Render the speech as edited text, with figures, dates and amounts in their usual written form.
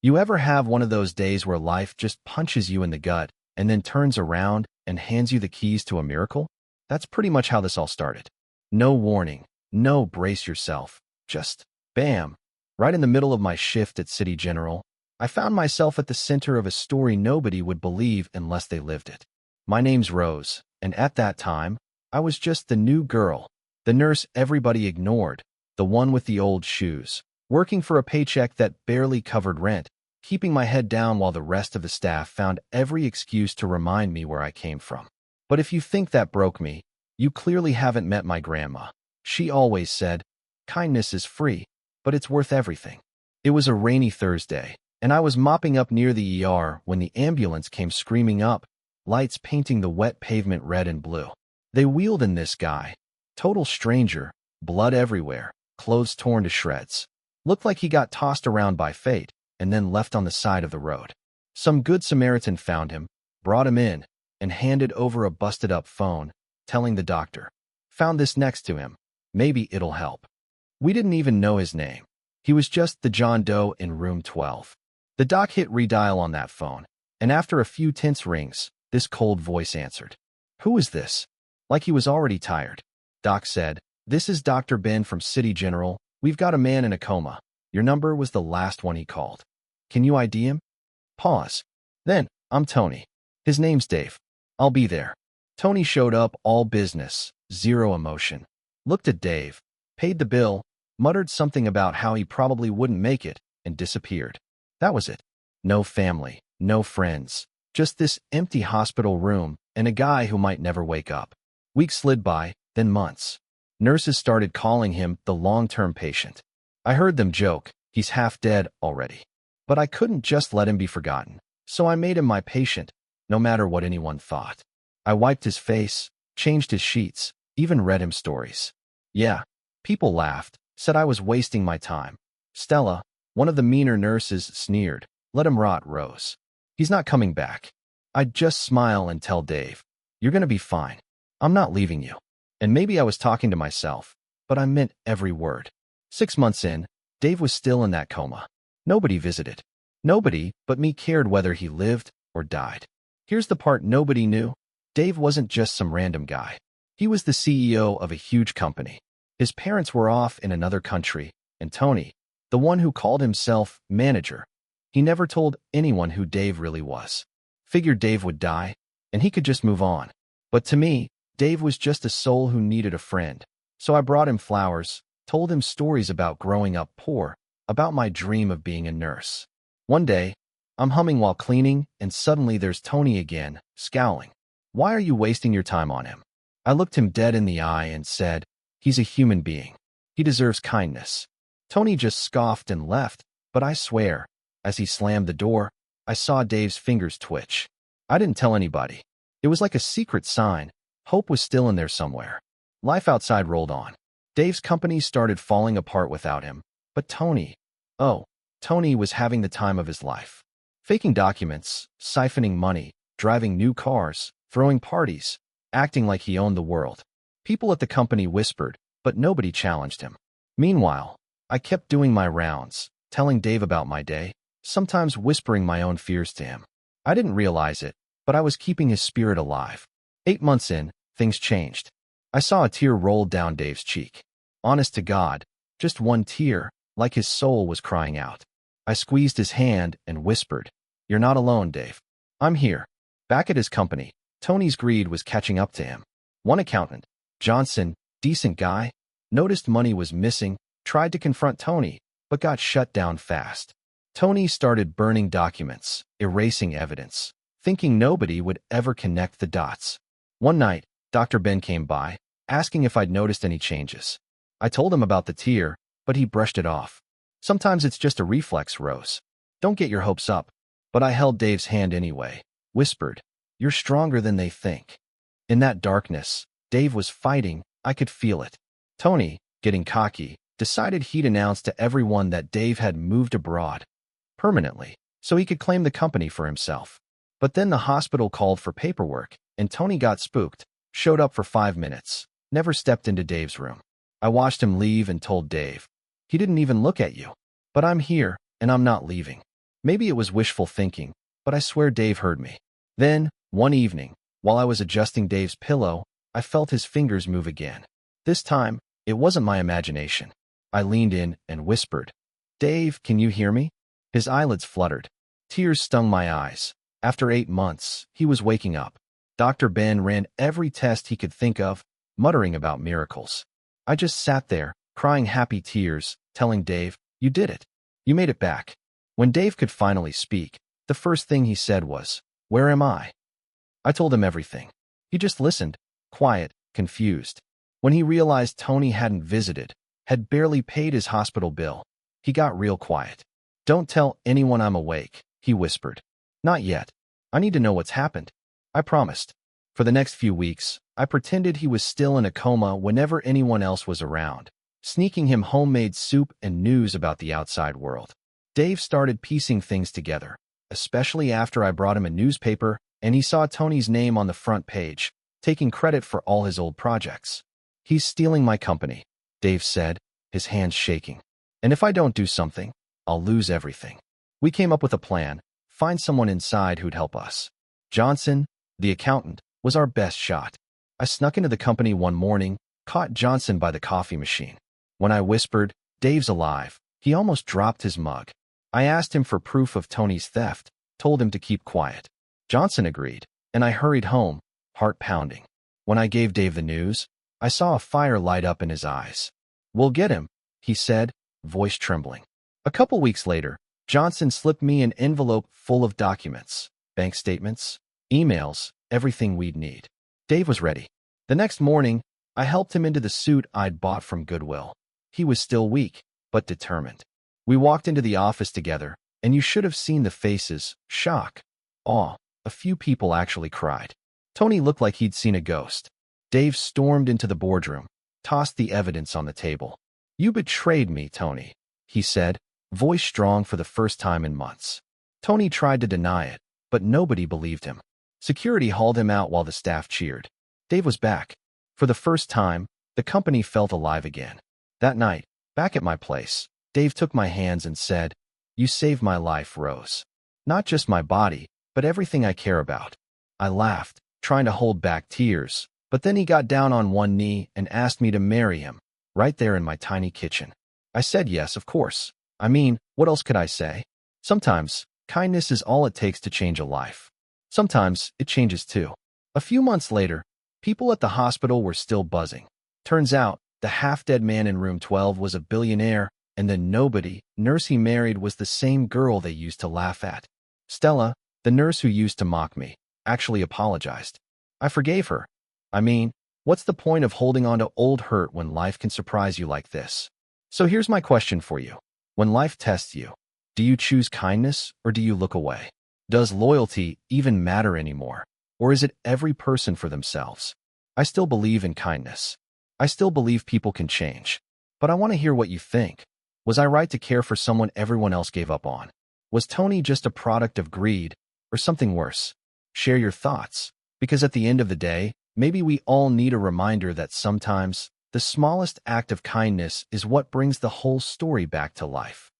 You ever have one of those days where life just punches you in the gut and then turns around and hands you the keys to a miracle? That's pretty much how this all started. No warning, no brace yourself, just bam. Right in the middle of my shift at City General, I found myself at the center of a story nobody would believe unless they lived it. My name's Rose, and at that time, I was just the new girl, the nurse everybody ignored, the one with the old shoes, working for a paycheck that barely covered rent, keeping my head down while the rest of the staff found every excuse to remind me where I came from. But if you think that broke me, you clearly haven't met my grandma. She always said, kindness is free, but it's worth everything. It was a rainy Thursday, and I was mopping up near the ER when the ambulance came screaming up, lights painting the wet pavement red and blue. They wheeled in this guy, total stranger, blood everywhere, clothes torn to shreds. Looked like he got tossed around by fate and then left on the side of the road. Some good Samaritan found him, brought him in, and handed over a busted-up phone, telling the doctor, "Found this next to him. Maybe it'll help." We didn't even know his name. He was just the John Doe in room 12. The doc hit redial on that phone, and after a few tense rings, this cold voice answered. "Who is this?" Like he was already tired. Doc said, "This is Dr. Ben from City General. We've got a man in a coma. Your number was the last one he called. Can you ID him?" Pause. Then, "I'm Tony. His name's Dave. I'll be there." Tony showed up, all business, zero emotion. Looked at Dave, paid the bill, muttered something about how he probably wouldn't make it, and disappeared. That was it. No family, no friends, just this empty hospital room and a guy who might never wake up. Weeks slid by, then months. Nurses started calling him the long-term patient. I heard them joke, "He's half dead already." But I couldn't just let him be forgotten, so I made him my patient, no matter what anyone thought. I wiped his face, changed his sheets, even read him stories. Yeah, people laughed, said I was wasting my time. Stella, one of the meaner nurses, sneered, "Let him rot, Rose. He's not coming back." I'd just smile and tell Dave, "You're gonna be fine. I'm not leaving you." And maybe I was talking to myself, but I meant every word. 6 months in, Dave was still in that coma. Nobody visited. Nobody but me cared whether he lived or died. Here's the part nobody knew. Dave wasn't just some random guy. He was the CEO of a huge company. His parents were off in another country, and Tony, the one who called himself manager, he never told anyone who Dave really was. Figured Dave would die, and he could just move on. But to me, Dave was just a soul who needed a friend. So I brought him flowers, told him stories about growing up poor, about my dream of being a nurse. One day, I'm humming while cleaning, and suddenly there's Tony again, scowling. "Why are you wasting your time on him?" I looked him dead in the eye and said, "He's a human being. He deserves kindness." Tony just scoffed and left, but I swear, as he slammed the door, I saw Dave's fingers twitch. I didn't tell anybody. It was like a secret sign. Hope was still in there somewhere. Life outside rolled on. Dave's company started falling apart without him, but Tony, Tony was having the time of his life. Faking documents, siphoning money, driving new cars, throwing parties, acting like he owned the world. People at the company whispered, but nobody challenged him. Meanwhile, I kept doing my rounds, telling Dave about my day, sometimes whispering my own fears to him. I didn't realize it, but I was keeping his spirit alive. 8 months in, things changed. I saw a tear roll down Dave's cheek. Honest to God, just one tear, like his soul was crying out. I squeezed his hand and whispered, "You're not alone, Dave. I'm here." Back at his company, Tony's greed was catching up to him. One accountant, Johnson, decent guy, noticed money was missing, tried to confront Tony, but got shut down fast. Tony started burning documents, erasing evidence, thinking nobody would ever connect the dots. One night, Dr. Ben came by, asking if I'd noticed any changes. I told him about the tear, but he brushed it off. "Sometimes it's just a reflex, Rose. Don't get your hopes up." But I held Dave's hand anyway, whispered, "You're stronger than they think." In that darkness, Dave was fighting. I could feel it. Tony, getting cocky, decided he'd announce to everyone that Dave had moved abroad permanently, so he could claim the company for himself. But then the hospital called for paperwork, and Tony got spooked, showed up for 5 minutes, never stepped into Dave's room. I watched him leave and told Dave, "He didn't even look at you. But I'm here, and I'm not leaving." Maybe it was wishful thinking, but I swear Dave heard me. Then, one evening, while I was adjusting Dave's pillow, I felt his fingers move again. This time, it wasn't my imagination. I leaned in and whispered, "Dave, can you hear me?" His eyelids fluttered. Tears stung my eyes. After 8 months, he was waking up. Dr. Ben ran every test he could think of, muttering about miracles. I just sat there, crying happy tears, telling Dave, "You did it. You made it back." When Dave could finally speak, the first thing he said was, "Where am I?" I told him everything. He just listened, quiet, confused. When he realized Tony hadn't visited, had barely paid his hospital bill, he got real quiet. "Don't tell anyone I'm awake," he whispered. "Not yet. I need to know what's happened." I promised. For the next few weeks, I pretended he was still in a coma whenever anyone else was around, sneaking him homemade soup and news about the outside world. Dave started piecing things together, especially after I brought him a newspaper and he saw Tony's name on the front page, taking credit for all his old projects. "He's stealing my company," Dave said, his hands shaking. "And if I don't do something, I'll lose everything." We came up with a plan: find someone inside who'd help us. Johnson, the accountant, was our best shot. I snuck into the company one morning, caught Johnson by the coffee machine. When I whispered, "Dave's alive," he almost dropped his mug. I asked him for proof of Tony's theft, told him to keep quiet. Johnson agreed, and I hurried home, heart pounding. When I gave Dave the news, I saw a fire light up in his eyes. "We'll get him," he said, voice trembling. A couple weeks later, Johnson slipped me an envelope full of documents, bank statements, emails, everything we'd need. Dave was ready. The next morning, I helped him into the suit I'd bought from Goodwill. He was still weak, but determined. We walked into the office together, and you should have seen the faces: shock, awe. A few people actually cried. Tony looked like he'd seen a ghost. Dave stormed into the boardroom, tossed the evidence on the table. "You betrayed me, Tony," he said, voice strong for the first time in months. Tony tried to deny it, but nobody believed him. Security hauled him out while the staff cheered. Dave was back. For the first time, the company felt alive again. That night, back at my place, Dave took my hands and said, "You saved my life, Rose. Not just my body, but everything I care about." I laughed, trying to hold back tears, but then he got down on one knee and asked me to marry him, right there in my tiny kitchen. I said yes, of course. I mean, what else could I say? Sometimes, kindness is all it takes to change a life. Sometimes, it changes too. A few months later, people at the hospital were still buzzing. Turns out, the half-dead man in room 12 was a billionaire, and the nurse he married was the same girl they used to laugh at. Stella, the nurse who used to mock me, actually apologized. I forgave her. I mean, what's the point of holding on to old hurt when life can surprise you like this? So here's my question for you. When life tests you, do you choose kindness or do you look away? Does loyalty even matter anymore? Or is it every person for themselves? I still believe in kindness. I still believe people can change. But I want to hear what you think. Was I right to care for someone everyone else gave up on? Was Tony just a product of greed or something worse? Share your thoughts, because at the end of the day, maybe we all need a reminder that sometimes the smallest act of kindness is what brings the whole story back to life.